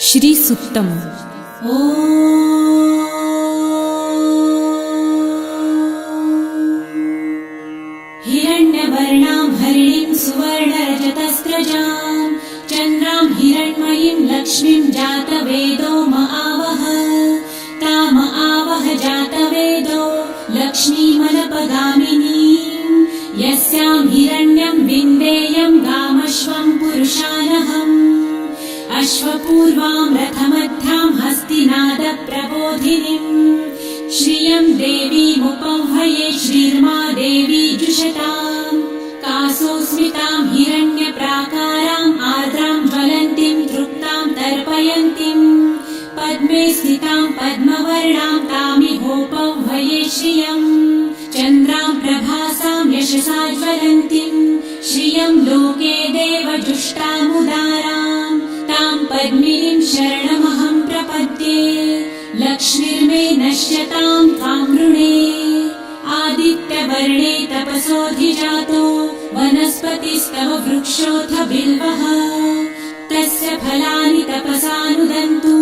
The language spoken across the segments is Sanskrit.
श्री सुक्तम्। हिरण्यवर्णां हरिणीं सुवर्णरजतस्रजां चन्द्रां हिरण्मयीं लक्ष्मीं जातवेदो महावह ताम आवह जातवेदो लक्ष्मीमनपगामिनीं यस्यां हिरण्यं विन्देयं गामश्वं पुरुषानहम् अश्वपूर्वां रथमध्यां हस्तिनादप्रबोधिनीं श्रियं देवीमुपह्वये श्रीर्मा देवी जुषतां कासोस्मितां हिरण्यप्राकारां आर्द्रां ज्वलन्तीं तृप्तां तर्पयन्तीं पद्मे स्थितां पद्मवर्णां तामिहोपह्वये श्रियं चन्द्रां प्रभासां यशसा ज्वलन्तीं श्रियं लोके देवजुष्टामुदारां तां पद्मिनीं शरणमहं प्रपद्ये लक्ष्मीर्मे नश्यतां त्वां वृणे आदित्यवर्णे तपसोऽधिजातो वनस्पतिस्तव वृक्षोऽथ बिल्वः तस्य फलानि तपसानुदन्तु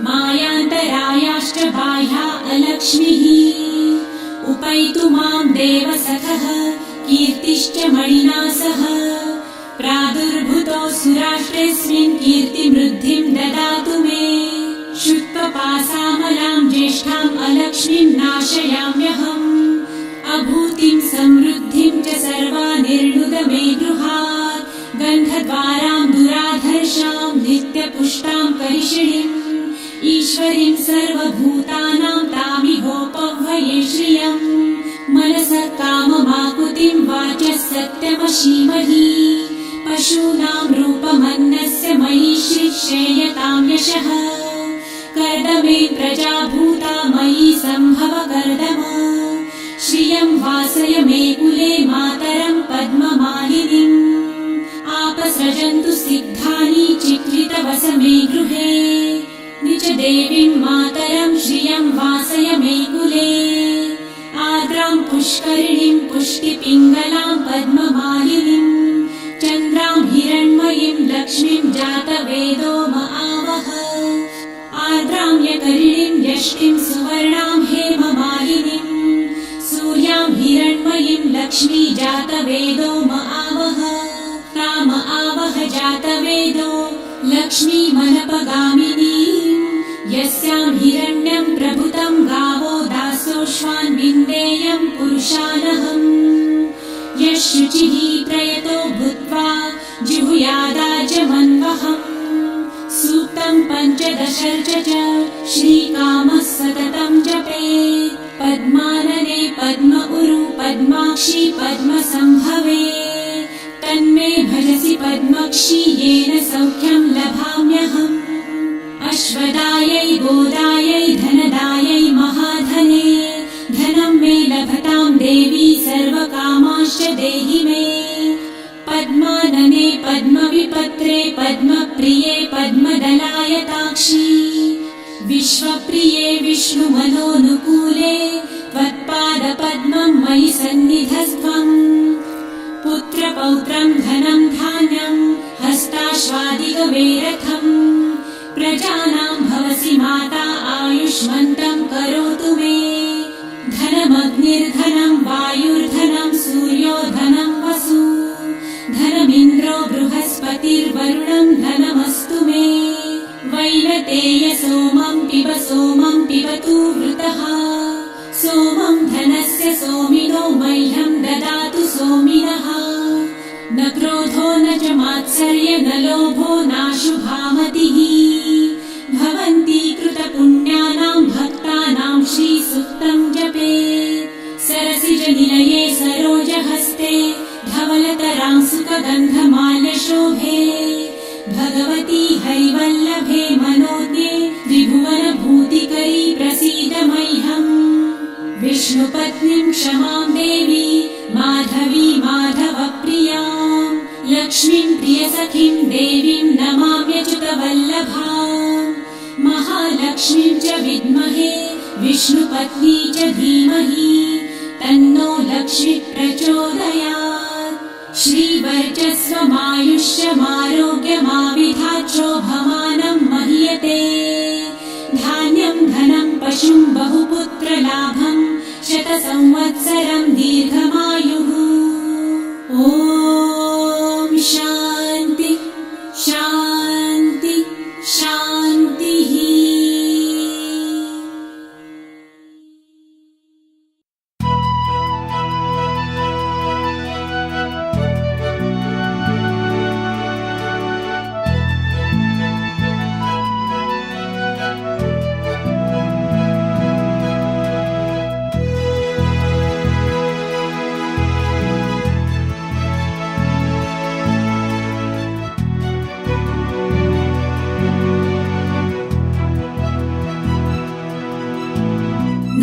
मायान्तरायाश्च बाह्या अलक्ष्मीः उपैतु मां देवसखः कीर्तिश्च मणिना सह प्रादुर्भूतोऽसुराष्ट्रेऽस्मिन् कीर्तिमृद्धिं ददातु मे शुक्लपासामलां ज्येष्ठाम् अलक्ष्मीं नाशयाम्यहम् अभूतिं समृद्धिं च सर्वानिर्णुद मे गृहात् गन्धद्वारां दुराधर्षां नित्यपुष्टां करिषिणीम् ईश्वरीं सर्वभूतानां तामिहोपह्वये श्रियम् मनसः काममाकुतिं वाचः सत्यमशीमहि पशूनां रूपमन्नस्य मयि श्रीक्षेयतां यशः कर्दमे प्रजाभूता मयि सम्भव कर्दम श्रियं वासय मे कुले मातरं पद्ममालिनीम् आपसृजन्तु सिद्धानि चिक्लितवस मे गृहे निज देवीं मातरं श्रियं वासय मे कुले आर्द्रां पुष्करिणीं पुष्टिपिङ्गलां पद्ममालिनीं चन्द्रां हिरण्मयीं लक्ष्मीं जातवेदो महावह आर्द्रां यकरिणीं यष्टिं सुवर्णां हेममालिनीं सूर्यां हिरण्मयीं लक्ष्मी जातवेदो महावह ताम आवह जातवेदो लक्ष्मीमनपगामिनीं यस्यां हिरण्यं प्रभुतं गावो दासोऽश्वान् विन्देयं पुरुषानहम् यः शुचिः प्रयतो भूत्वा जिहुयादाजमन्वहम् सूक्तं पञ्चदशर्च च श्रीकामः सततं जपेत् पद्मानने पद्म उरु पद्माक्षी पद्मसम्भवे तन्मे भजसि पद्मक्षी येन सौख्यं लभाम्यहम् अश्वदायै गोदायै धनदायै महाधने धनं मे लभतां देवी सर्वकामाश्च देहि मे पद्मानने पद्मविपत्रे पद्मप्रिये पद्मदलायताक्षी विश्वप्रिये विष्णुमनोनुकूले त्वत्पादपद्मं मयि सन्निधस्त्वम् पुत्रपौत्रं धनं धान्यं हस्ताश्वादिगवेरथम् प्रजानां भवसि माता आयुष्मन्तं करोतु मे धनमग्निर्धनं वायुर्धनं सूर्यो धनं वसु धनमिन्द्रो बृहस्पतिर्वरुणं धनमस्तु मे वैनतेय सोमं पिबतु वृतः सोमं धनस्य सोमिनो मह्यं ददातु सोमिनः न क्रोधो न च मात्सर्य न लोभो नाशुभामतिः भवन्ति कृतपुण्यानां भक्तानां श्रीसूक्तं जपेत् सरसिजनिलये सरोजहस्ते धवलतरां सुखगन्धमाल्यशोभे भगवती हरिवल्लभे मनोज्ञे त्रिभुवनभूतिकरी प्रसीद मह्यम् विष्णुपत्नीं क्षमां देवी माधवी माधवप्रियां लक्ष्मीं प्रियसखीं देवीं नमाम्यच्युतवल्लभां महालक्ष्मीं च विद्महे विष्णुपत्नी च धीमहि तन्नो लक्ष्मी प्रचोदयात् श्रीवर्चस्वमायुष्यमारोग्यमाविधाचोभमानं महीयते। पशुं बहुपुत्रलाभं शतसंवत्सरं दीर्घमायुः। ॐ शान्ति शान्ति शान्तिः।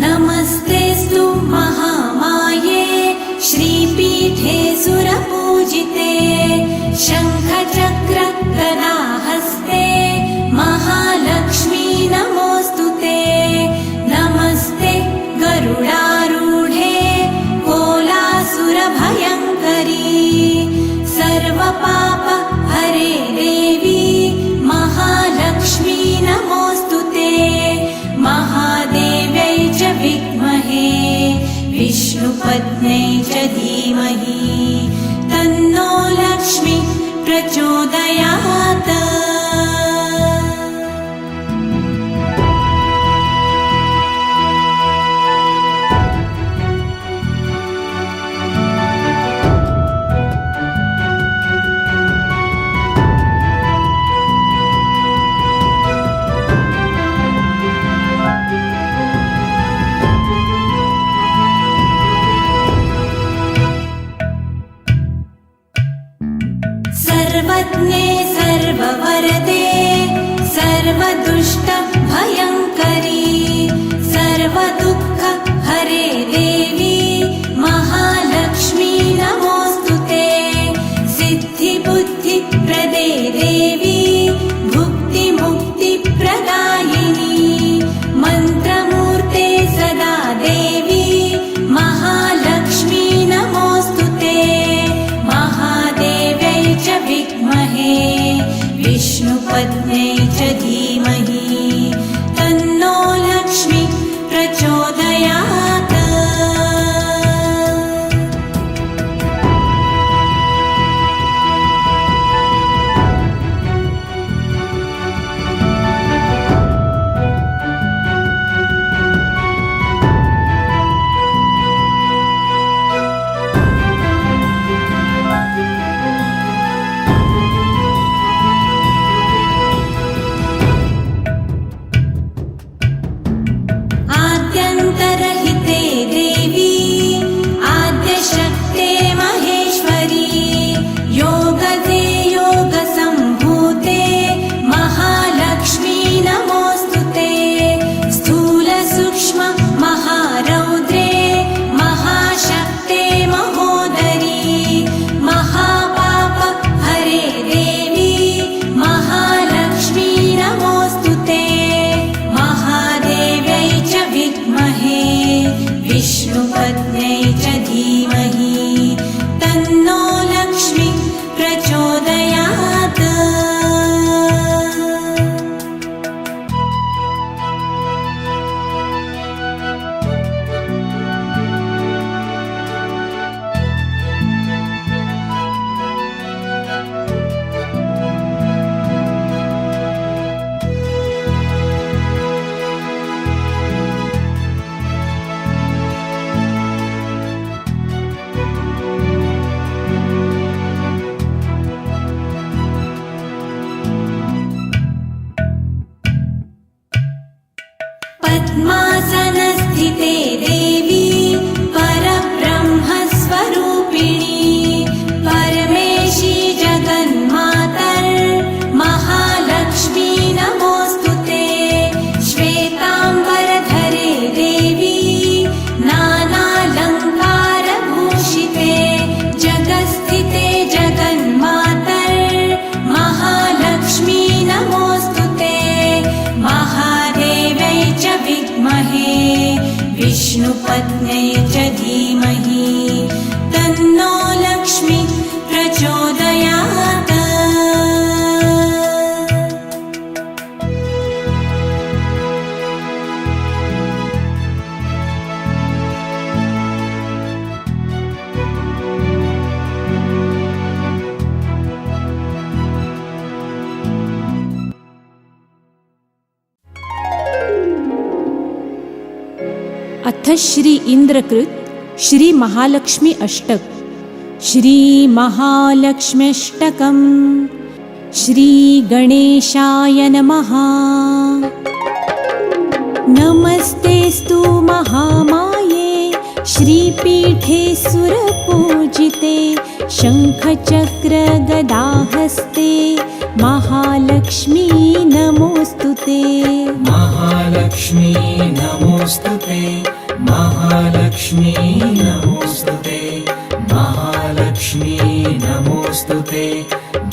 नमस्तेस्तु महामाये श्रीपीठे सुरपूजिते शङ्खचक्र गदाहस्ते महालक्ष्मी नमोऽस्तुते। नमस्ते गरुडारूढे कोलासुरभयङ्करी सर्वपाप हरे देवी महालक्ष्मी नमोऽस्तुते। महादेव्यै च विद्महे विष्णुपत्न्यै च धीमहि तन्नो लक्ष्मी प्रचोदयात्। सर्वज्ञे सर्ववरदे सर्वदुष्टभयङ्करी सर्वदुःख हरे देवी महालक्ष्मी नमोऽस्तुते। सिद्धिबुद्धिप्रदे देवी भुक्तिमुक्तिप्रदायिनी मन्त्रमूर्ते सदा देवी महालक्ष्मी नमोऽस्तुते। महादेव्यै च विद्महे विष्णुपत्न्यै च धीमहि तन्नो लक्ष्मी प्रचोदयात्। अथ श्री इंद्रकृत श्री महालक्ष्मी अष्टक श्री महालक्ष्म्यष्टकम् श्री गणेशाय नमः। नमस्तेस्तु महामाये श्रीपीठे सुरपूजिते शंखचक्र गदाहस्ते महालक्ष्मी नमोस्तुते। महालक्ष्मी नमोस्तुते महालक्ष्मी नमोस्तुते महालक्ष्मी नमोस्तुते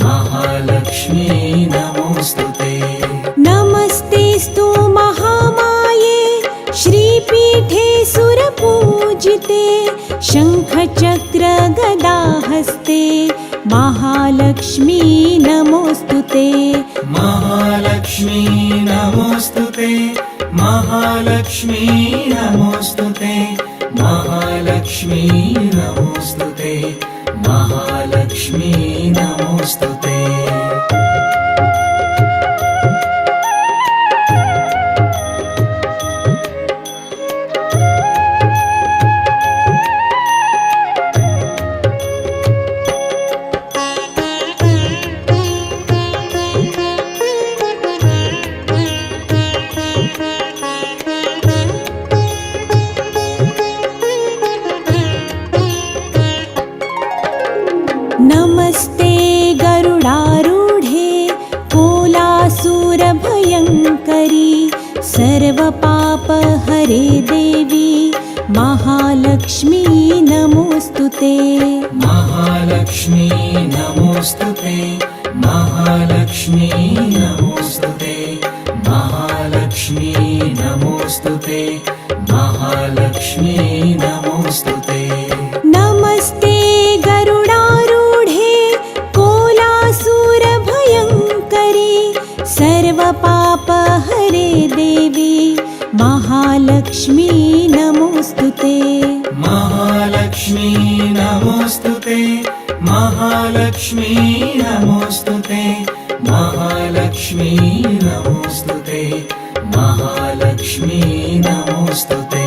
महालक्ष्मी नमोस्तुते। नमस्तेस्तु महामाये श्रीपीठे सुरपूजिते शंखचक्र गदाहस्ते महालक्ष्मी नमोस्तुते। महालक्ष्मी नमोस्तुते महालक्ष्मी नमोस्तुते महालक्ष्मी नमोस्तुते महालक्ष्मी नमोस्तुते। नमस्ते गरुडारूढे कोलासुरभयङ्करी सर्वपापहरे देवी महालक्ष्मी नमोस्तुते। महालक्ष्मी नमोस्तुते महालक्ष्मी नमोस्तुते महालक्ष्मी नमोस्तुते महालक्ष्मी नमोस्तुते। नमस्ते गरुडारूढे कोलासुरभयङ्करी सर्वपापहरे देवी महालक्ष्मी नमोस्तुते। महालक्ष्मी नमोस्तुते महालक्ष्मी नमोस्तुते महालक्ष्मी नमोस्तुते महालक्ष्मी नमोस्तुते।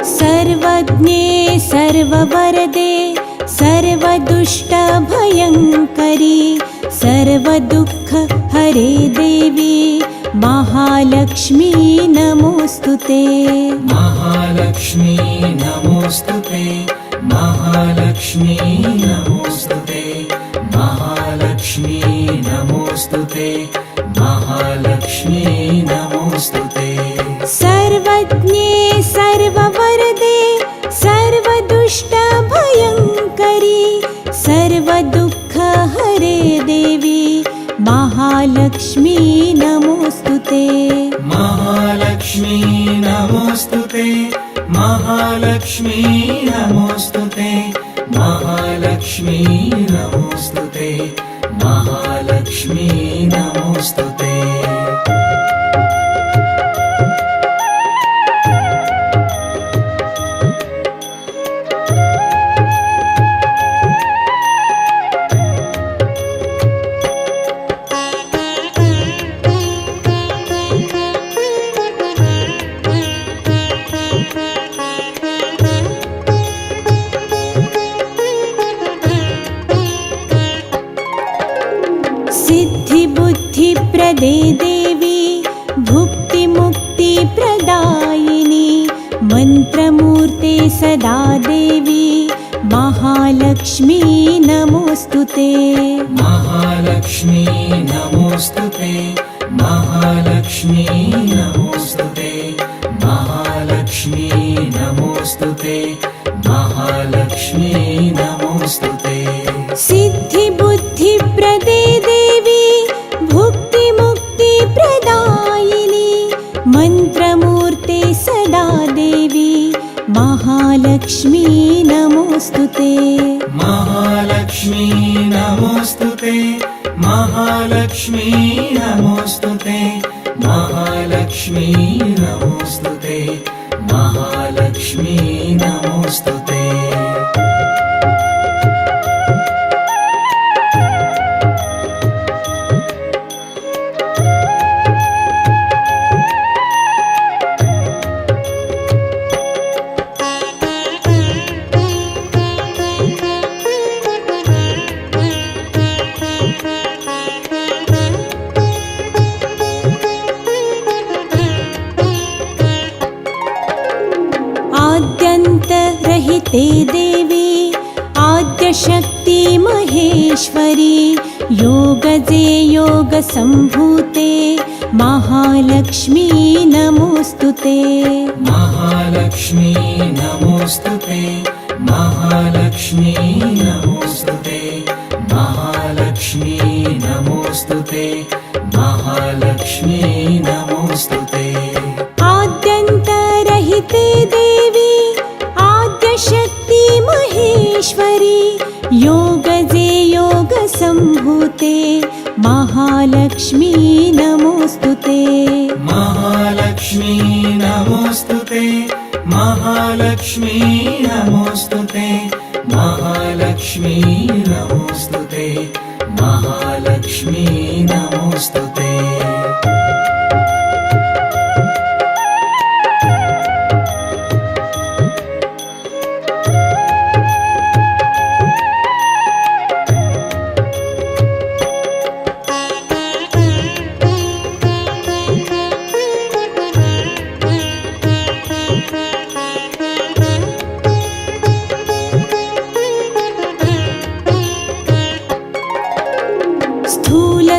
सर्वज्ञे सर्ववरदे सर्वदुष्टभयङ्करी सर्वदुःखहरे देवी महालक्ष्मी नमोस्तुते। महालक्ष्मी नमोस्तुते महालक्ष्मी नमोस्तुते महालक्ष्मी नमोस्तुते महालक्ष्मी नमोस्तुते। सर्वज्ञे सर्ववरदे सर्वदुष्टभयङ्करी सर्वदुःखहरे देवी महालक्ष्मी नमोस्तुते। महालक्ष्मी नमोस्तुते महालक्ष्मी नमोस्तुते महालक्ष्मी नमोस्तुते महालक्ष्मी नमोस्तुते। सिद्धिबुद्धिप्रदे देवी भुक्तिमुक्तिप्रदायिनी मन्त्रमूर्ते सदा देवी महालक्ष्मी नमोस्तुते। महालक्ष्मी नमोस्तुते महालक्ष्मी नमोस्तुते महालक्ष्मी नमोस्तुते महालक्ष्मी नमोस्तुते। सिद्धिबुद्धिप्रदे देवी भुक्तिमुक्तिप्रदायिनी मन्त्रमूर्ते सदा देवी महालक्ष्मी महालक्ष्मी नमोस्तुते महालक्ष्मी नमोस्तुते महालक्ष्मी नमोस्तुते महालक्ष्मी नमोस्तुते महालक्ष्मी नमोस्तुते आद्यन्तरहिते देवी आद्यशक्ति महेश्वरी योगजे योगसम्भूते महालक्ष्मी नमोस्तुते महालक्ष्मी नमोस्तुते महालक्ष्मी नमोस्तुते महालक्ष्मी नमोस्तुते महालक्ष्मी नमोस्तुते आद्यन्तरहिते देवी आद्यशक्ति महेश्वरी योगजे योगसम्भूते महालक्ष्मी नमोस्तुते महालक्ष्मी नमोस्तुते महालक्ष्मी नमोस्तुते महालक्ष्मी नमोस्तुते महालक्ष्मी नमोस्तुते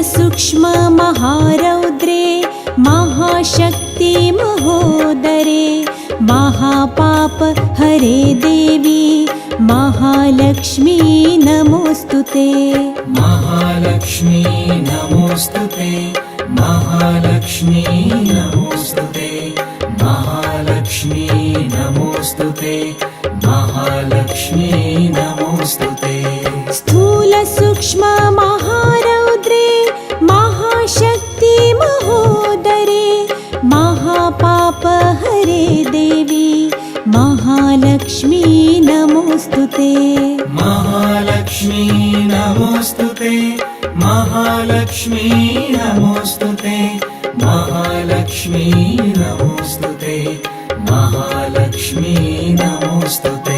सूक्ष्म महारौद्रे महाशक्ति महोदरे महापाप हरे देवी महालक्ष्मी नमोस्तुते महालक्ष्मी नमोस्तुते महालक्ष्मी नमोस्तुते महालक्ष्मी नमोस्तुते महालक्ष्मी नमोस्तुते स्थूल सूक्ष्म महारौद्रे महाशक्ति महोदरे महापाप हरे देवी महालक्ष्मी नमोस्तुते महालक्ष्मी नमोस्तुते महालक्ष्मी नमोस्तुते महालक्ष्मी नमोस्तुते महालक्ष्मी नमोस्तुते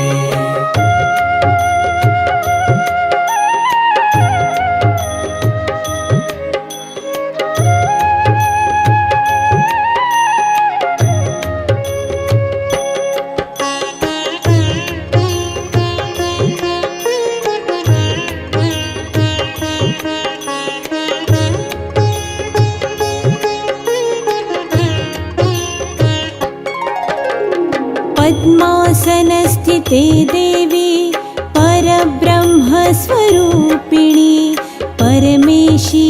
पद्मासनस्थिते देवी परब्रह्मस्वरूपिणी परमेशी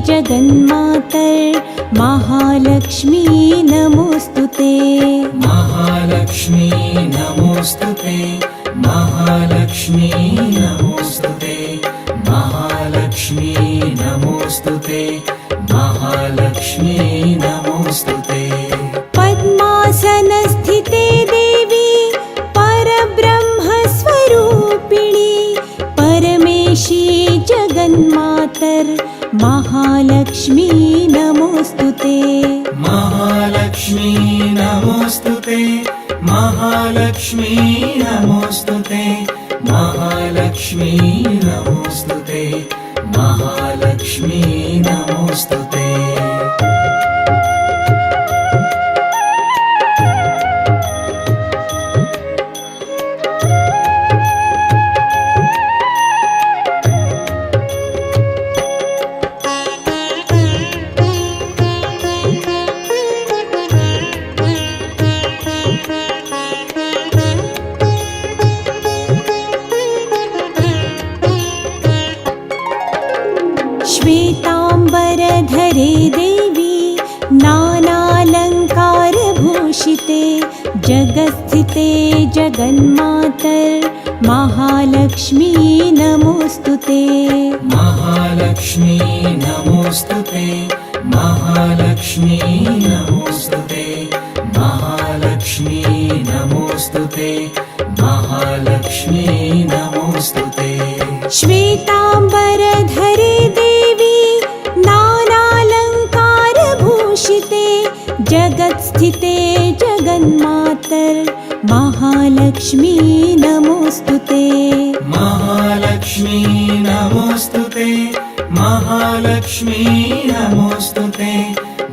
जगन्मातर् महालक्ष्मी नमोस्तुते महालक्ष्मी नमोस्तुते महालक्ष्मी नमोस्तुते महालक्ष्मी नमोस्तुते महालक्ष्मी नमोस्तुते पद्मासनस्थिते देवी परब्रह्मस्वरूपिणी परमेशी जगन्मातर् महालक्ष्मी नमोस्तुते महालक्ष्मी नमोस्तुते महालक्ष्मी नमोस्तुते महालक्ष्मी नमोस्तुते महालक्ष्मी नमोस्तुते श्वेताम्बरधरे देवी नानालङ्कारभूषिते जगत्स्थिते जगन्मातर् महालक्ष्मी नमोऽस्तुते महालक्ष्मी नमोऽस्तुते महालक्ष्मी नमोऽस्तुते महालक्ष्मी नमोऽस्तुते महालक्ष्मी नमोऽस्तुते श्वेताम्बरधरे देवी नानालङ्कारभूषिते जगत्स्थिते जगन्मातर् महालक्ष्मी नमोऽस्तुते महालक्ष्मी नमोऽस्तुते महालक्ष्मी नमोऽस्तुते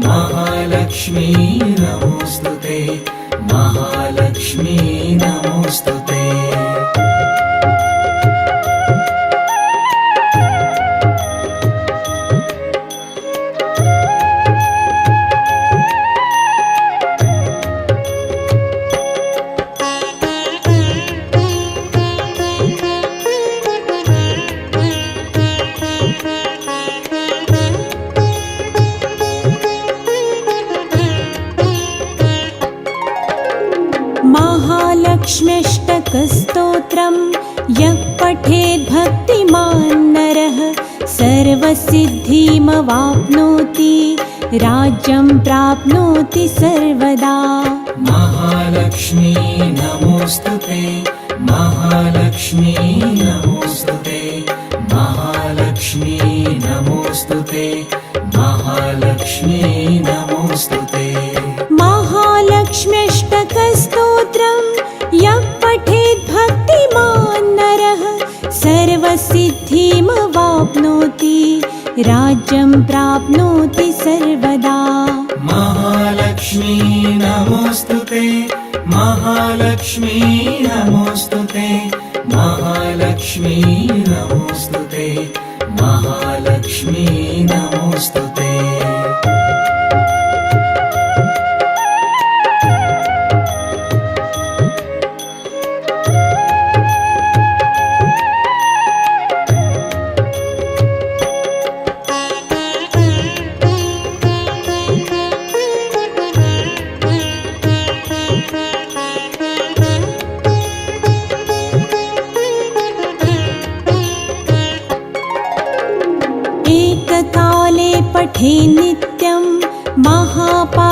महालक्ष्मी नमोऽस्तुते महालक्ष्मी नमोऽस्तुते महालक्ष्म्यष्टकस्तोत्रं यः पठेद् भक्तिमान् नरः सर्वसिद्धिमवाप्नोति राज्यं प्राप्नोति सर्वदा महालक्ष्मी नमोऽस्तुते महालक्ष्मी नमोऽस्तुते महालक्ष्मी नमोऽस्तुते महालक्ष्मी नमोऽस्तुते महालक्ष्म्यष्टकस्तोत्रं यः पठेद् भक्तिमान् नरः सर्वसिद्धिमवाप्नोति राज्यं प्राप्नोति सर्वदा महालक्ष्मी नमोऽस्तुते महालक्ष्मी नमोऽस्तुते महालक्ष्मी नमोऽस्तुते महालक्ष्मी नमोऽस्तुते एककाले पठे नित्यं महापापविनाशनं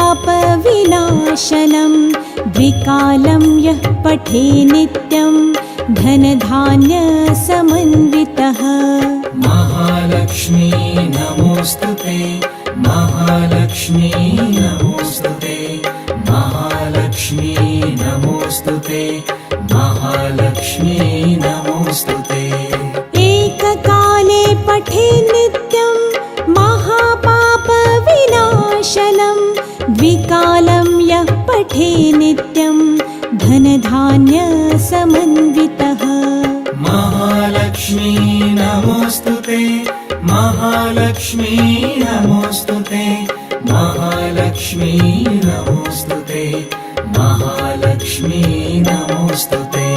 द्विकालं यः पठे नित्यं धनधान्यसमन्वितः महालक्ष्मी नमोऽस्तुते महालक्ष्मी नमोऽस्तुते महालक्ष्मी नमोऽस्तुते महालक्ष्मी नमोऽस्तुते एककाले पठे नित्यं महापापविनाशनं द्विकालं यः पठे नित्यं धनधान्यसमन्वितः महालक्ष्मी नमोऽस्तुते महालक्ष्मी नमोऽस्तुते महालक्ष्मी नमोऽस्तुते महालक्ष्मी नमोऽस्तुते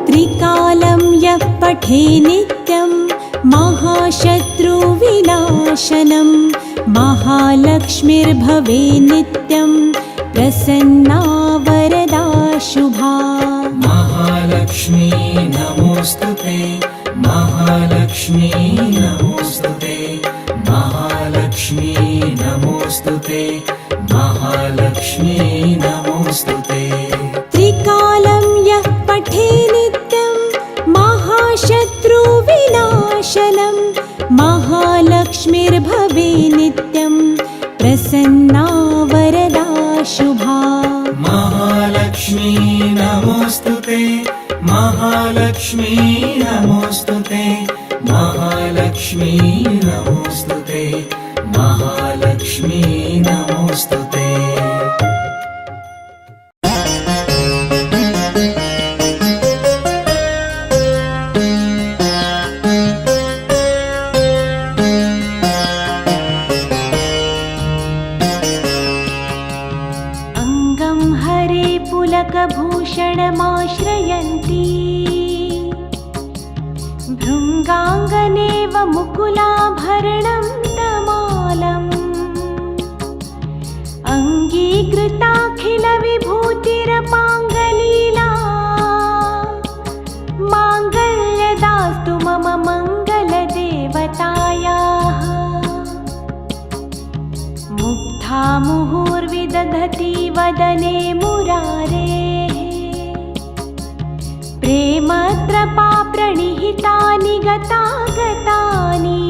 त्रिकालं यः पठे नित्यं महाशत्रुविनाशनं महालक्ष्मीर्भवे नित्यं प्रसन्ना वरदा शुभा महालक्ष्मी नमोऽस्तुते महालक्ष्मी नमोऽस्तुते महालक्ष्मी नमोऽस्तुते महालक्ष्मी नमोऽस्तुते त्रिकालं यः पठे नित्यं महाशत्रुविनाशनं महालक्ष्मीर्भवे नित्यं प्रसन्ना वरदा शुभा महालक्ष्मी नमोऽस्तुते महालक्ष्मी नमोऽस्तुते महालक्ष्मी नमोऽस्तुते महालक्ष्मी नमोऽस्तुते पुस्तकभूषणमाश्रयन्ती भृङ्गाङ्गनेव मुकुलाभरणं तमालम् अङ्गीकृताखिलविभूतिरपाङ्गलीला माङ्गल्यदास्तु मम मङ्गलदेवतायाः मुग्धा मुहुर्विदधति वदने मुरारेः प्रेमत्रपाप्रणिहितानि गतागतानि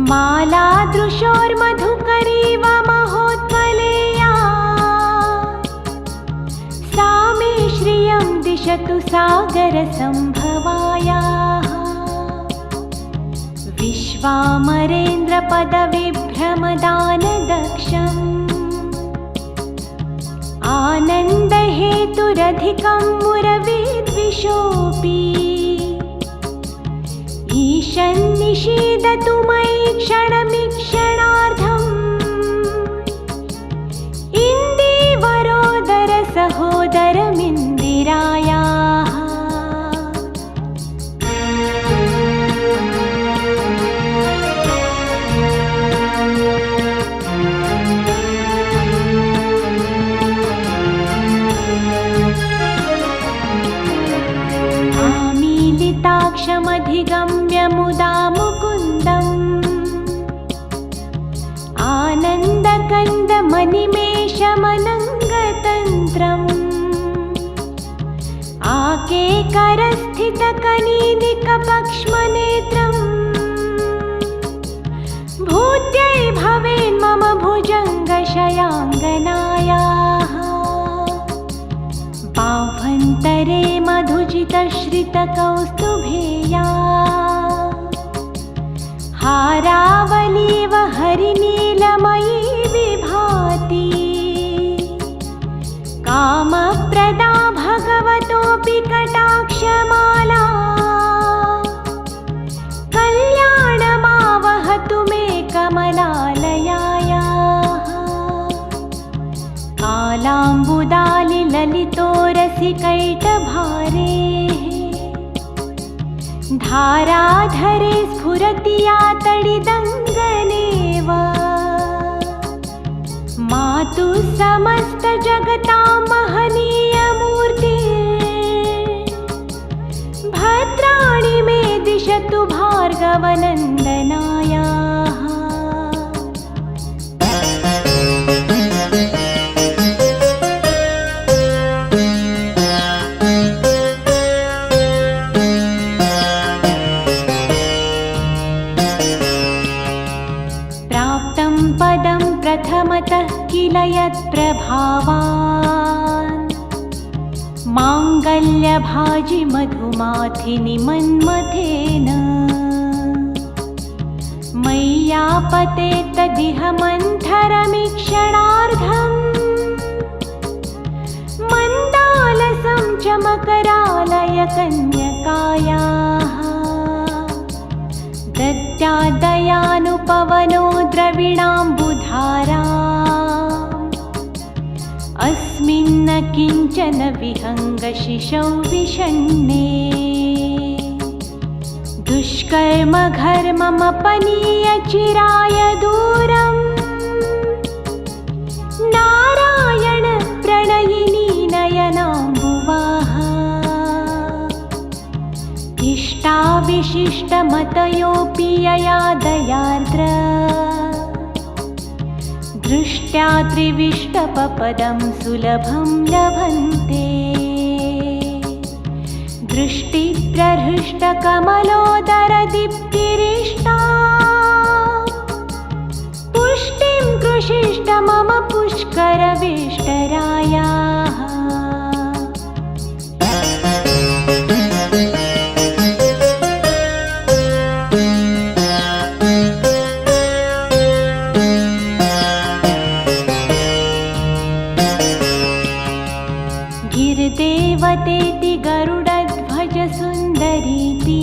मालादृशोर्मधुकरीव महोत्पलेया सा मे श्रियं दिशतु सागरसम्भवायाः विश्वामरेन्द्रपदविभ्रमदानदक्षम् आनन्दहेतुरधिकं मुरविद्विषोऽपि ईशन्निषीदतु मयि क्षणमिक्षणार्धम् इन्दीवरोदरसहोदरमिन्दिरायाः आमीलिताक्षमधिगम्य मुदा मुकुन्दम् आनन्दकन्दमनिमेषमनङ्गतन्त्रम् आकेकरस्थितकनीनिकपक्ष्मनेत्रम् भूत्यै भवेन्मम भुजङ्गशयाङ्गनायाः बाह्वन्तरे मधुजितश्रितकौस्तुभेया हारावलीव हरिनीलमयी विभाति कामप्रदा भगवतोऽपि कटाक्षमाला कल्याणमावहतु मे कमलालयायाः कालाम्बुदालिललितोरसिकैटभारेः धाराधरे स्फुरति या तडिदङ्गनेव मातु समस्तजगतां महनीयमूर्ति भद्राणि मे दिशतु भार्गवनन्दनायाः पदं प्रथमतः किल यत्प्रभावान् माङ्गल्यभाजि मधुमाथिनि मन्मथेन मय्यापते तदिह मन्थरमीक्षणार्धम् मन्दालसं चमकरालय कन्यकायाः दत्यादयानुपवनो द्रविणाम्बुधारा अस्मिन्न किञ्चन विहङ्गशिशौ विषण्णे दुष्कर्मघर्ममपनीय चिराय दूरम् नारायण प्रणयिनी नयनाम्बुवाः इष्टाविशिष्टमतयोऽपि यया दयार्द्र दृष्ट्या त्रिविष्टपपदं सुलभं लभन्ते दृष्टिप्रहृष्टकमलोदरदीप्तिरिष्टा पुष्टिं कृषिष्ट मम पुष्करविष्टरायाः गिरिदेवतेति गरुडध्वज सुन्दरीति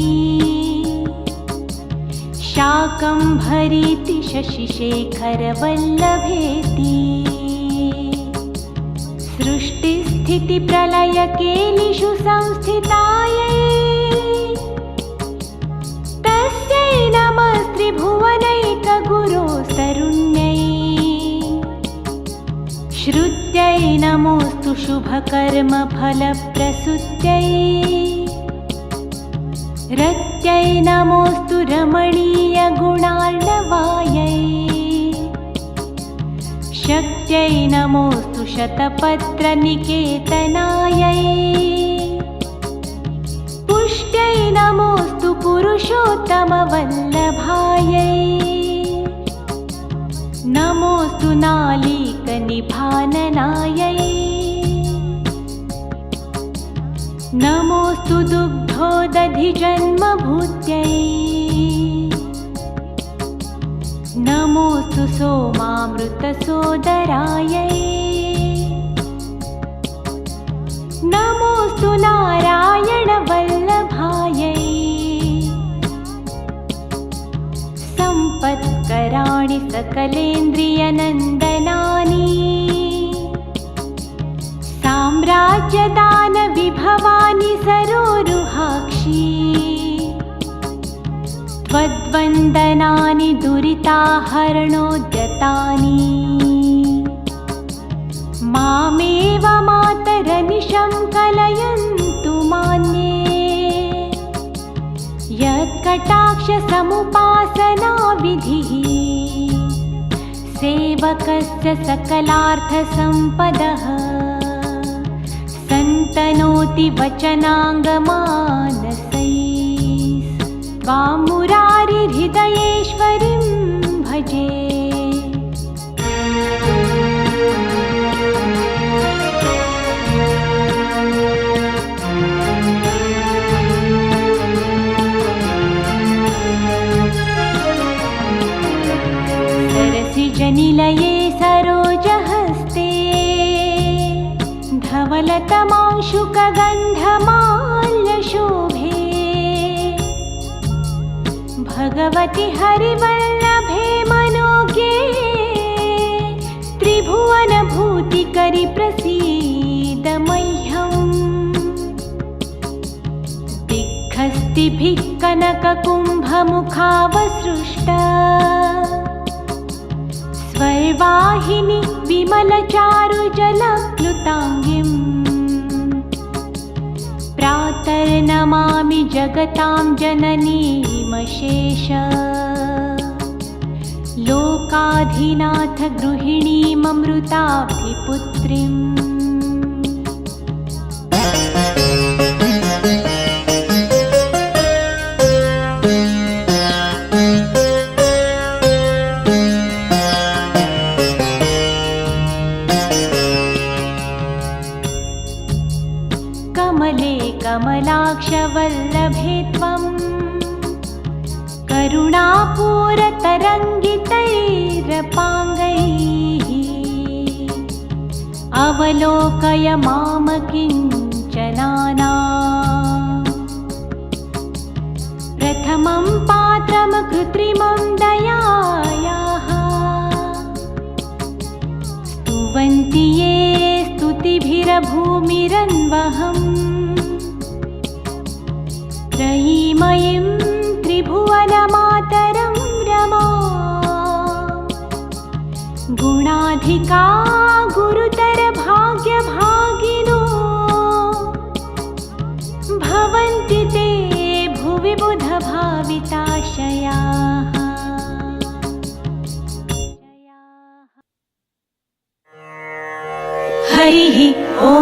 शाकम्भरीति शशिशेखरवल्लभेति सृष्टिस्थितिप्रलयकेलिषु संस्थितायै तस्यै नमस्त्रिभुवनैकगुरोस्तरुण्यै श्रुत्यै नमोऽस्तु शुभकर्मफलप्रसूत्यै रत्यै नमोऽस्तु रमणीयगुणार्णवायै शक्त्यै नमोऽस्तु शतपत्रनिकेतनायै पुष्ट्यै नमोऽस्तु पुरुषोत्तमवल्लभायै नमोऽस्तु नालीकनिभाननायै नमोऽस्तु दुग्धोदधिजन्मभूत्यै नमोऽस्तु सोमामृतसोदरायै नमोऽस्तु नारायणवल्लभायै सम्पत्कराणि सकलेन्द्रियनन्दनानि साम्राज्यदानविभवानि सरोरुहाक्षी त्वद्वन्दनानि दुरिताहरणोद्यतानि मामेव मातरनिशं कलयन्तु मान्ये यत्कटाक्षसमुपासनाविधिः सेवकस्य सकलार्थसम्पदः सन्तनोति वचनाङ्गमानसैः त्वां मुरारिहृदयेश्वरीं भजे सरसिजनिलये सरोजहस्ते धवलतमांशुकगन्धमाल्यशोभे भगवति हरिवल्लभे मनोज्ञे त्रिभुवनभूतिकरि प्रसीद मह्यम् दिग्हस्तिभिः कनककुम्भमुखावसृष्ट स्वर्वाहिनि विमलचारुजलप्लुताङ्गिम् प्रातर्नमामि जगतां जननीमशेष लोकाधिनाथ गृहिणीममृताब्धिपुत्रीम् कमले कमलाक्षवल्लभे त्वं करुणापूरतरङ्गितैरपाङ्गैः अवलोकय माम किञ्चनाना प्रथमं पात्रं कृत्रिमं दयायाः स्तुवन्ति ये स्तुतिभिरभूमिरन्वहम् त्रयीमयीं त्रिभुवनमातरं रमा गुणाधिका गुरुतरभाग्यभागिनो भवन्ति ते भुवि बुधभाविताशयाः हरिः ॐ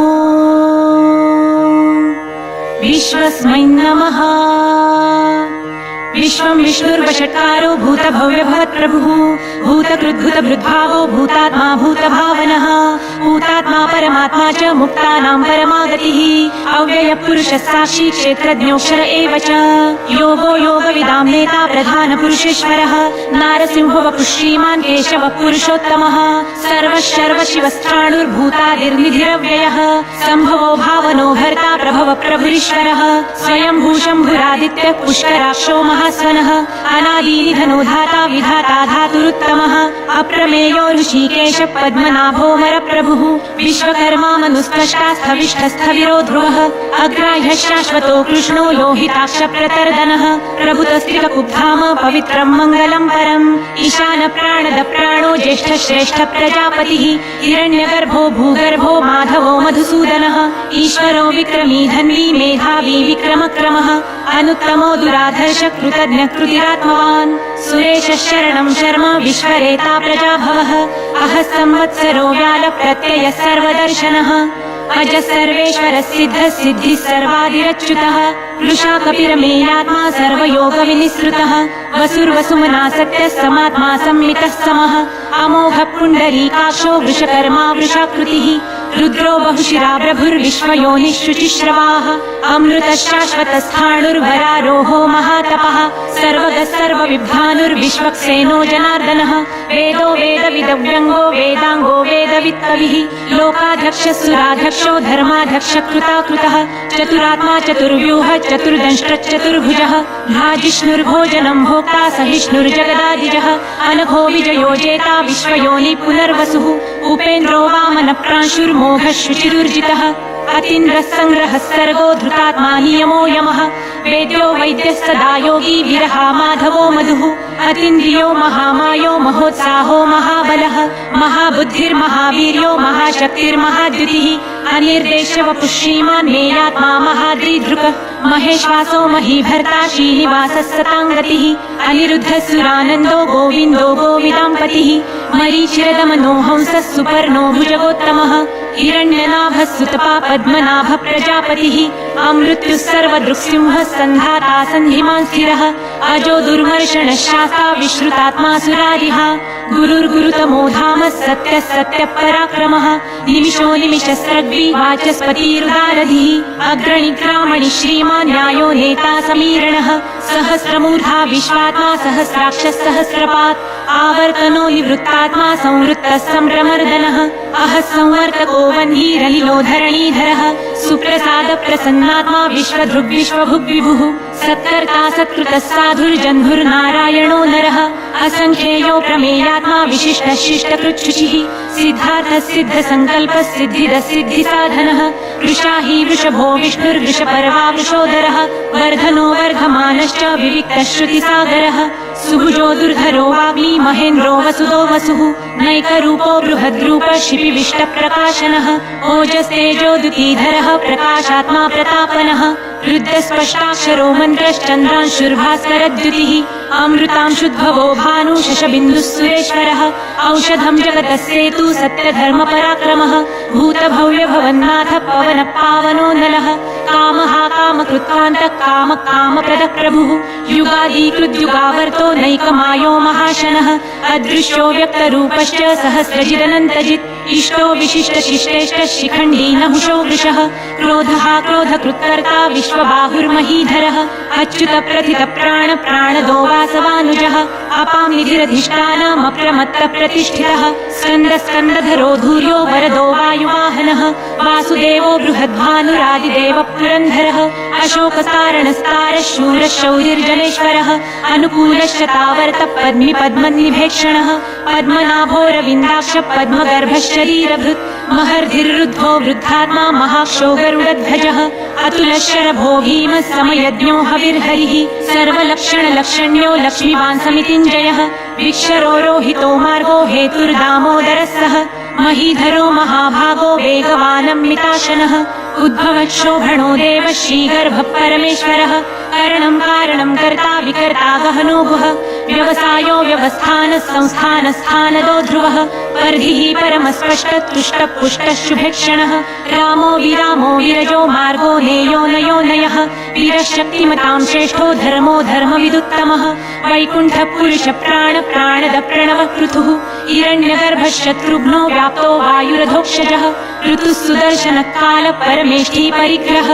विश्वस्मै नमः। विश्वं विष्णुर्वषट्कारो भूतभव्यभवत्प्रभुः भूतकृद्भुतभृद्भावो भूतात्मा भूतभावनः भूतात्मा परमात्मा च मुक्तानां परमागतिः अव्ययपुरुषः साक्षी क्षेत्रज्ञोऽक्षर एव च योगो योगविदां नेता प्रधानपुरुषेश्वरः नारसिंहो वपुः श्रीमान् केशवः पुरुषोत्तमः सर्वशर्वशिवस्त्राणुर्भूतादिर्निधिरव्ययः सम्भवो भावनो भर्ता प्रभव प्रभुरीश्वरः स्वयं भूशम्भुरादित्यः पुष्कराक्षो महास्वनः अनादिनिधनो धाता विधाता धातुरुत्तमः अप्रमेयो ऋषिकेश पद्मनाभोऽमरप्रभुः विश्वकर्मा मनुस्पष्टास्थविष्ठस्थविरो ध्रुवः अग्राह्यः शाश्वतो कृष्णो लोहिताक्ष प्रतर्दनः प्रभुतस्त्रिककुब्धाम पवित्रम् मङ्गलम् परम् ईशान प्राणद प्राणो ज्येष्ठ श्रेष्ठ प्रजापतिः हिरण्यगर्भो भूगर्भो माधवो मधुसूदनः ईश्वरो विक्रमी धन्वी मेधावी विक्रमक्रमः अनुत्तमो दुराधर्ष कृतज्ञ कृतिरात्मवान् सुरेशः शरणं शर्म विश्वरेता प्रजाभवः अहः संवत्सरो व्याल प्रत्ययः सर्वदर्शनः अज सर्वेश्वर सिद्ध सिद्धिः सर्वादिरच्युतः वृषा कपिरमेयात्मा सर्वयोग विनिसृतः वसुर्वसुमना सत्यः समात्मा संमितः समः अमोघ पुण्डरीकाक्षो वृषकर्मा वृषाकृतिः रुद्रो बहुशिरा प्रभुर्विश्वयोनिः शुचिश्रवाः अमृतः शाश्वतस्थाणुर्वरारोहो महातपः सर्वगः सर्वविद्वानुर्विश्वक्सेनो जनार्दनः वेदो वेदविदव्यङ्गो वेदाङ्गो वेदवित्कविः लोकाध्यक्षः सुराध्यक्षो धर्माध्यक्ष कृताकृतः चतुरात्मा चतुर्व्यूह चतुर्दंष्ट्रचतुर्भुजः भाजिष्णुर्भोजनं भोक्ता सहिष्णुर्जगदादिजः अनघो विजयो जेता विश्वयोनि पुनर्वसुः उपेन्द्रो वामन प्रांशुर्मोघः शुचिरुर्जितः अतीन्द्रः संग्रहः सर्गो धृतात्मा नियमो यमः वेद्यो वैद्यः सदा योगी विरहा माधवो मधुः अतीन्द्रियो महामायो महोत्साहो महाबलः महाबुद्धिर्महावीर्यो महाशक्तिर्महाद्युतिः अनिर्देश्य वपुः श्रीमान् मेयात्मा महाद्रिधृक् महेश्वासो महीभर्ता श्रीनिवासः सताङ्गतिः अनिरुद्धः सुरानन्दो गोविन्दो गोविदाम्पतिः मरीचिरदमनो हंसः सुपर्णो भुजगोत्तमः हिरण्यनाभः सुतपा पद्मनाभ प्रजापतिः अमृत्युः सर्वदृक्सिंहः सन्धाता सन्धिमान् स्थिरः अजो दुर्मर्षणः शास्ता विश्रुतात्मा सुरारिः गुरुर्गुरुतमो धामः सत्यः सत्यपराक्रमः निमिषो निमिषस्रग्वी वाचस्पतिरुदारधिः अग्रणिग्रामणि श्रीमान् न्यायो नेता समीरणः सहस्रमूर्धा विश्वात्मा सहस्राक्षः सहस्रपात् आवर्तनो निवृत्तात्मा संवृत्तः सम्प्रमर्दनः अहः संवर्तको वह्निरलिलो धरणीधरः सुप्रसाद प्रसन्नात्मा विश्वधृग्विश्वभुग्विभुः सत्कर्ता सत्कृतः साधुर्जन्धुर्नारायणो नरः असङ्ख्येयो प्रमेयात्मा विशिष्टः शिष्टकृच्छुचिः सिद्धार्थः सिद्धसङ्कल्पः सिद्धिदः सिद्धिसाधनः वृषा हि वृषभो विष्णुर्वृषपर्वा वृषोदरः वर्धनो वर्धमानश्च विविक्तः श्रुतिसागरः सुभुजो दुर्धरो वाग्मी महेन्द्रो वसुदो वसुः नैकरूपो बृहद्रूप शिपिविष्टप्रकाशनः ओजस्तेजोदुतीधरः प्रकाशात्मा प्रतापनः रुद्रस्पष्टाक्षरो मन्त्रश्चन्द्रांशुर्भास्करद्युतिः अमृतांशुद्भवो भानु शशबिन्दुः सुरेश्वरः औषधं जगतस्सेतु सत्यधर्मपराक्रमः भूतभव्यभवन्नाथ पवनः पावनो नलः कामः कामकृत्वान्तः कामप्रदः प्रभुः युगादिकृद्युगावर्तो नैकमायो महाशनः अदृश्यो व्यक्तरूपश्च सहस्रजिदनन्तजित् इष्टो विशिष्टशिष्टेष्ट शिखण्डी नहुषो वृषः क्रोधः क्रोधकृत्कर्ता विश्वबाहुर्महीधरः अच्युत प्रथित प्राण प्राणदो वासवानुजः अपां निधिरधिष्ठानमप्रमत्त प्रतिष्ठितः स्कन्द स्कन्दधरो धूर्यो वरदो वायुवाहनः वासुदेवो बृहद्भानुरादिदेव पुरन्धरः अशोकसारणस्तारः शूरः शौरिर्जनेश्वरः अनुकूलश्च तावर्त पद्मि पद्मनिभेक्षणः पद्मनाभोरविन्दाक्ष पद्मगर्भशरीरभृत् महर्धिर्रुद्धो वृद्धात्मा महाक्षो गरुडध्वजः अतुलशरभो भीमः समयज्ञो हविर्हरिः सर्वलक्षणलक्षण्यो लक्ष्मीवान् समितिञ्जयः विक्षरो रोहितो मार्गो हेतुर्दामोदरः सः महीधरो महाभागो वेगवानमिताशनः उद्भवक्षोभणो देव श्रीगर्भः परमेश्वरः करणं कारणं कर्ता विकर्ता गहनो गुह व्यवसायो व्यवस्थानः संस्थानस्थानदो ध्रुवः वर्धिः परमस्पष्टतुष्टः पुष्टः शुभेक्षणः रामो विरामो विरजो मार्गो नेयो नयो नयः वीरशक्तिमतां श्रेष्ठो धर्मो धर्मविदुत्तमः वैकुण्ठः पुरुष प्राण प्राणद प्रणवः पृथुः हिरण्यगर्भशत्रुघ्नो व्याप्तो वायुरधोक्षजः ऋतुः सुदर्शनः काल परमेष्ठी परिग्रह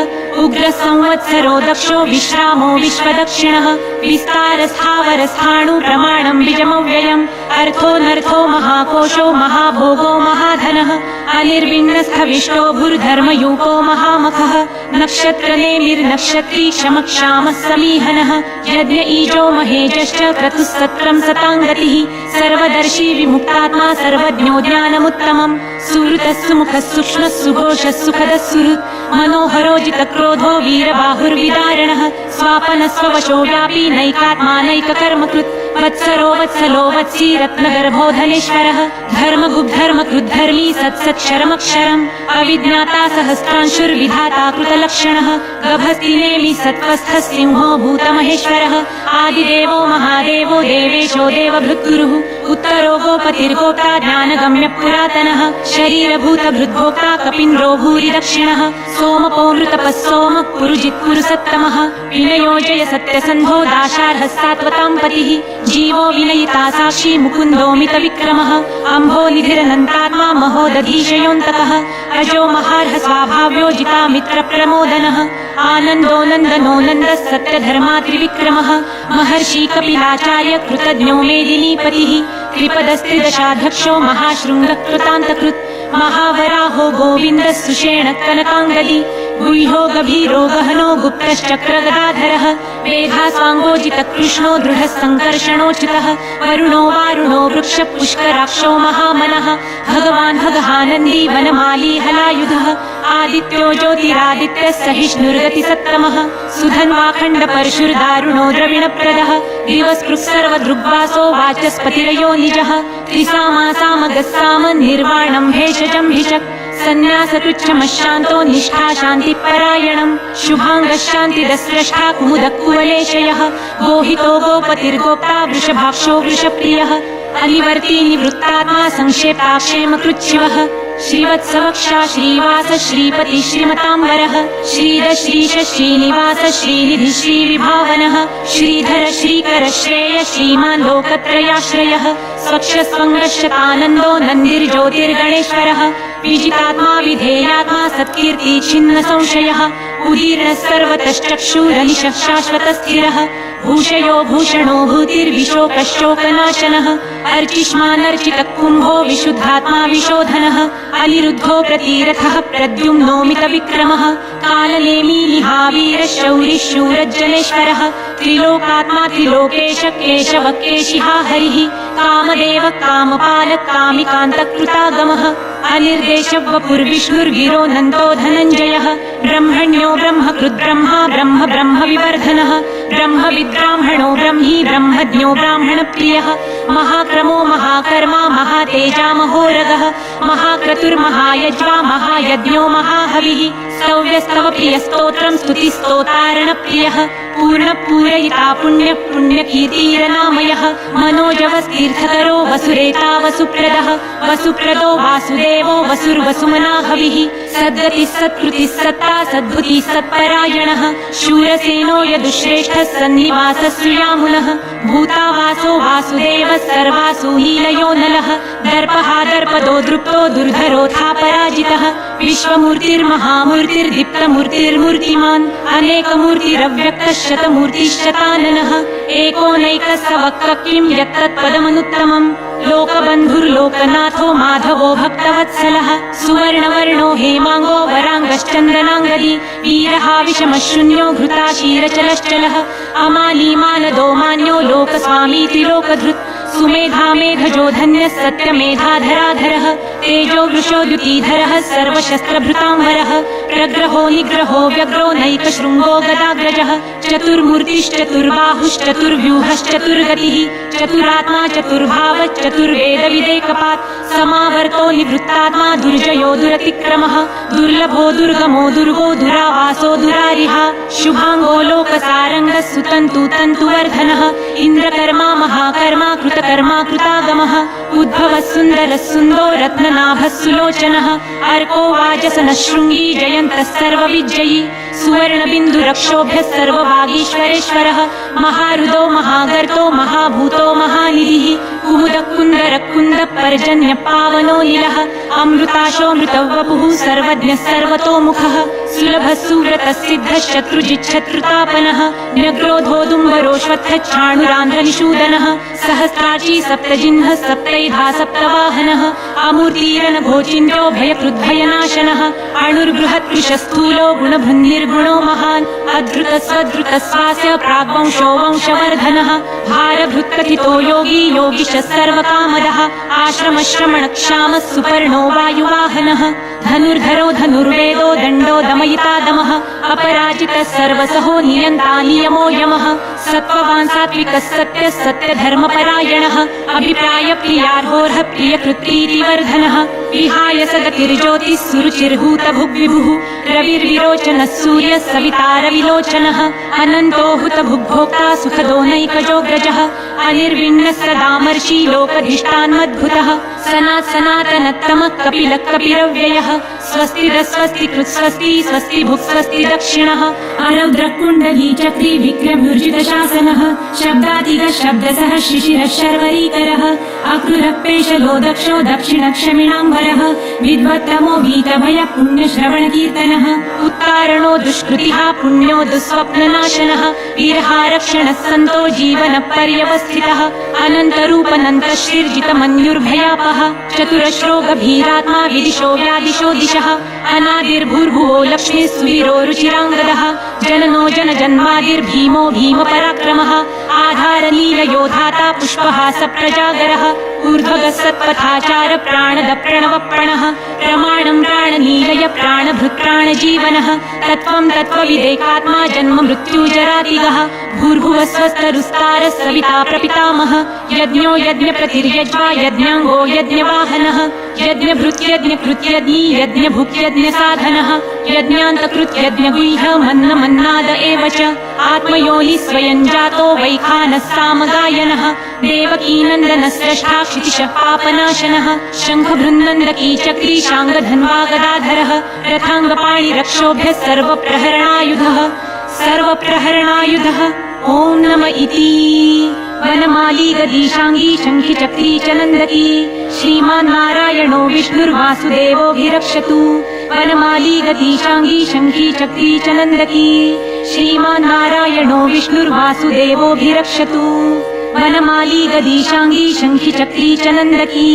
उग्र संवत्सरो दक्षो विश्रामो विश्वदक्षिणः विस्तार स्थावर स्थाणु प्रमाणं बीजमव्ययम् अर्थो महाकोशो महाभोगो महाधनः अनिर्विण्णस्थविष्टो भूर्धर्मयूपो महामखः नक्षत्रनेमिर्नक्षत्री क्षमक्षामः समीहनः यज्ञ ईजो महेजश्च क्रतुस्सत्रं सताङ्गतिः सर्वदर्शी विमुक्तात्मा सर्वज्ञो ज्ञानमुत्तमम् सुहृतः सुमुखः सूक्ष्मः सुघोषः सुखदः सुहृत् मनोहरो जितक्रोधो वीरबाहुर्विदारणः स्वापनः स्ववशो व्यापी नैकात्मा नैककर्मकृत् वत्सरो वत्सलो वत्सी रत्नगर्भो धनेश्वरः धर्मगुग्धर्मकृद्धर्मी सत्सत्क्षरमक्षरम् अविज्ञाता सहस्रांशुर्विधाता कृतलक्षणः गभस्तिनेमि सत्त्वस्थः सिंहो भूतमहेश्वरः आदिदेवो महादेवो देवेशो देवभृद्गुरुः उत्तरो गोपतिर्गोप्ता ज्ञानगम्यः पुरातनः शरीरभूतभृद्भोक्ता कपिन्द्रो भूरि दक्षिणः सोमपो मृतपः सोमः पुरुजित्पुरुसत्तमः विनयोजय सत्यसन्धो दाशार्हः सात्वतां पतिः जीवो विनयिता साक्षी मुकुन्दोमितविक्रमः अम्भोनिधिरनन्तात्मा महोदधीशयोऽन्तकः अजो महार्ह स्वाभाव्यो जितामित्रप्रमोदनः आनन्दो नन्दनो नन्दः सत्यधर्मात्रिविक्रमः महर्षि कपिलाचार्य कृतज्ञो मेदिनीपतिः त्रिपदस्त्रिदशाध्यक्षो महाशृङ्गः कृतान्तकृत् महावराहो गोविन्दः सुषेण कनकाङ्गदी गुह्यो गभीरो गहनो गुप्तश्चक्रगदाधरः वेधास्वाङ्गोजितकृष्णो दृढः सङ्कर्षणोचितः वरुणो वारुणो वृक्षपुष्कराक्षो महामनः भगवान् भगहानन्दी वनमाली हलायुधः आदित्यो ज्योतिरादित्यः सहिष्णुर्गतिसत्तमः सुधन्वाखण्डपरशुर्दारुणो द्रविणप्रदः दिवस्पृक्सर्वदृग्वासो वाचस्पतिरयो निजः त्रिसामासामगस्साम निर्वाणं भेषजं भिषक् सन्न्यासतुच्छमशान्तो निष्ठा शान्तिपरायणम् शुभाङ्गशान्तिदस्रष्टा कुमुदकुवलेशयः गोहितो गोपतिर्गोप्ता वृषभाक्षो वृषप्रियः अलिवर्ती निवृत्तात्मा संक्षेपाक्षेमकृच्छिवः श्रीवत्सवक्षा श्रीवास श्रीपति श्रीमताम्बरः श्रीद श्रीश श्रीनिवास श्रीनिधि श्रीविभावनः श्रीधर श्रीकर श्रेय श्रीमान् लोकत्रयाश्रयः स्वक्षस्वङ्गशतानन्दो नन्दिर्ज्योतिर्गणेश्वरः विजितात्मा विधेयात्मा सत्कीर्ति छिन्न संशयः उदीर्णः सर्वतश्चक्षुरनिशः शाश्वतस्थिरः भूषयो भूषणो भूतिर्विशोकश्चोकनाशनः अर्चिष्मानर्चितः कुम्भो विशुद्धात्मा विशोधनः अनिरुद्धो प्रतीरथः प्रद्युम्नोमितविक्रमः कालनेमीलिहावीरशौरिः शूरज्जनेश्वरः त्रिलोकात्मा त्रिलोकेश केशवः केशिहा हरिः कामदेव कामपालः कामिकान्तकृतागमः अनिर्देशवपुर्विष्णुर्गिरो नन्दो धनञ्जयः ब्रह्मण्यो ब्रह्मकृद्ब्रह्मा ब्रह्म ब्रह्मविवर्धनः ब्रह्मविद्ब्राह्मणो ब्रह्मी ब्रह्मज्ञो ब्राह्मणप्रियः महाक्रमो महाकर्मा महातेजा महोरगः महाक्रतुर्महायज्वा महायज्ञो महाहविः स्तव्यस्तव प्रियस्तोत्रं स्तुतिस्तोतारणप्रियः पूर्णपूरयिता पुण्यः पुण्यकीर्तिरनामयः मनोजवस्तीर्थकरो वसुरेता वसुप्रदः वसुप्रदो वासुदेवो वसुर्वसुमनाहविः सद्गतिः सत्कृतिः सत्ता सद्भुतिः सत्परायणः शूरसेनो यदुश्रेष्ठः सन्निवासः सुयामुनः भूतावासो वासुदेवः सर्वासु लीलयो नलः दर्पहा दर्पदो दृप्तो दुर्धरोऽथा पराजितः विश्वमूर्तिर्महामूर्तिर्दीप्तमूर्तिर्मूर्तिमान् अनेकमूर्तिरव्यक्तः शतमूर्तिश्शताननः एकोनैकः स वक्तः किं यत्तत्पदमनुत्तमम् लोकबन्धुर्लोकनाथो माधवो भक्तवत्सलः सुवर्णवर्णो हेमाङ्गो वराङ्गश्चन्दनाङ्गदी वीरहा विषमशून्यो घृताशीरचलश्चलः अमालीमानदो मान्यो लोकस्वामी त्रिलोकधृत् सुमेधा मेधजो धन्यः सत्यमेधाधराधरः तेजो वृषो द्युतिधरः सर्वशस्त्रभृताम्बरः प्रग्रहो निग्रहो व्यग्रो नैकशृङ्गो गदाग्रजः चतुर्मूर्तिश्चतुर्बाहुश्चतुर्व्यूहश्चतुर्गतिः चतुरात्मा चतुर्भावश्चतुर्वेदविदेकपात् समावर्तो निवृत्तात्मा दुर्जयो दुरतिक्रमः दुर्लभो दुर्गमो दुर्गो दुरावासो दुरारिहा शुभाङ्गो लोकसारङ्गः सुतन्तु तन्तुवर्धनः इन्द्रकर्मा महाकर्मा कृतकर्मा कृतागमः उद्भवः सुन्दरः सुन्दो रत्ननाभः सुलोचनः अर्को वाजसनः शृङ्गी जयन्तः सर्वविजयी सुवर्णबिन्दुरक्षोभ्यः सर्वभागीश्वरेश्वरः महारुदो महागर्तो महाभूतो महानिधिः कुमुदकुन्दरकुन्दपर्जन्यपावनो नीलः अमृताशोऽमृतवपुः सर्वज्ञः सर्वतोमुखः सुलभः सुव्रतसिद्धश्शत्रुजिच्छत्रुतापनः न्यग्रोधोदुम्बरोऽश्वत्थच्छाणुरान्ध्रनिषूदनः सहस्राची सप्तजिह्नः सप्तैधा सप्तवाहनः अमूर्तिरनघोचिन्द्रो भयकृद्भयनाशनः अणुर्बृहत्कृशस्थूलो गुणभृन्निर्गुणो महान् अधृतस्वधृतस्वास्य प्राग्वंशो वंशवर्धनः भारभृत्कथितो योगी योगिशः सर्वकामदः आश्रमश्रमणक्षामः सुपर्णो वायुवाहनः धनुर्धरो धनुर्वेदो दण्डो दमयिता दमः अपराजितः सर्वसहो नियन्ता नियमो यमः सत्त्ववान् सात्विकः सत्यः सत्यधर्मपरायणः अभिप्राय प्रियार्होर्ह प्रियकृत्प्रीतिवर्धनः विहाय सगतिर्ज्योतिः सुरुचिर्हूतभुग्विभुः रविर्विरोचनः सूर्यः सविता रविलोचनः अनन्तो हुतभुग्भोक्ता सुखदो नैकजोऽग्रजः अनिर्विण्णः सदामर्षि लोकधिष्ठान्मद्भुतः सनातनत्तमः कपिलः कपिरव्ययः स्वस्तिरस्वस्ति कृत्स्वस्ति स्वस्ति भुक्स्वस्ति दक्षिणः अरौद्रः कुण्डली चक्री विक्रम्युर्जितशासनः शब्दातिगः शब्दसः शिशिरः शर्वरीकरः अक्रूरः पेशलो दक्षो दक्षिणक्षमिणाम्बरः विद्वत्तमो भीतभयः पुण्यश्रवणकीर्तनः उत्तारणो दुष्कृतिः पुण्यो दुःस्वप्ननाशनः वीरहारक्षणः सन्तो जीवनपर्यवस्थितः अनन्तरूपनन्तश्रीर्जितमन्युर्भयापः चतुरश्रो गभीरात्मा विदिशो व्यादिशो दिशः अनादिर्भूर्भुवो लक्ष्मीः सुवीरो रुचिराङ्गदः जननो जनजन्मादिर्भीमो भीमपराक्रमः आधारनीलयोधाता पुष्पहासप्रजागरः ऊर्ध्वगः सत्पथाचार प्राणद प्रणवप्रणः प्रमाणं प्राणनीलय प्राणभृत्प्राणजीवनः तत्त्वं तत्त्वविदेकात्मा जन्म मृत्युजरातिगः भूर्भुवः स्वस्तरुस्तारः सविता प्रपितामहः यज्ञो यज्ञप्रतिर्यज्वा यज्ञाङ्गो यज्ञवाहनः यज्ञभृत्यज्ञकृत्यज्ञी यज्ञभुक्यज्ञसाधनः यज्ञान्तकृत्यज्ञगुह्य मन्नमन्नाद एव च आत्मयोनि स्वयं जातो वैखानः सामगायनः देवकीनन्दनः स्रष्टा क्षितिशः पापनाशनः शङ्खभृन्नन्दकी चक्री शाङ्गधन्वा गदाधरः रथाङ्गपाणिरक्षोभ्यः सर्वप्रहरणायुधः ॐ नम इति वनमाली गदीशाङ्गी शङ्खि चक्री च नन्दकी श्रीमान् नारायणो विष्णुर्वासुदेवोऽभिरक्षतु वनमाली गदीशाङ्गी शङ्खि चक्री च नन्दकी श्रीमान् नारायणो विष्णुर्वासुदेवोऽभिरक्षतु वनमाली गदीशाङ्गी शङ्खि चक्री च नन्दकी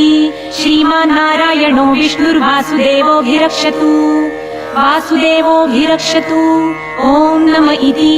श्रीमान् नारायणो विष्णुर्वासुदेवोऽभिरक्षतु वासुदेवोऽभिरक्षतु ॐ नम इति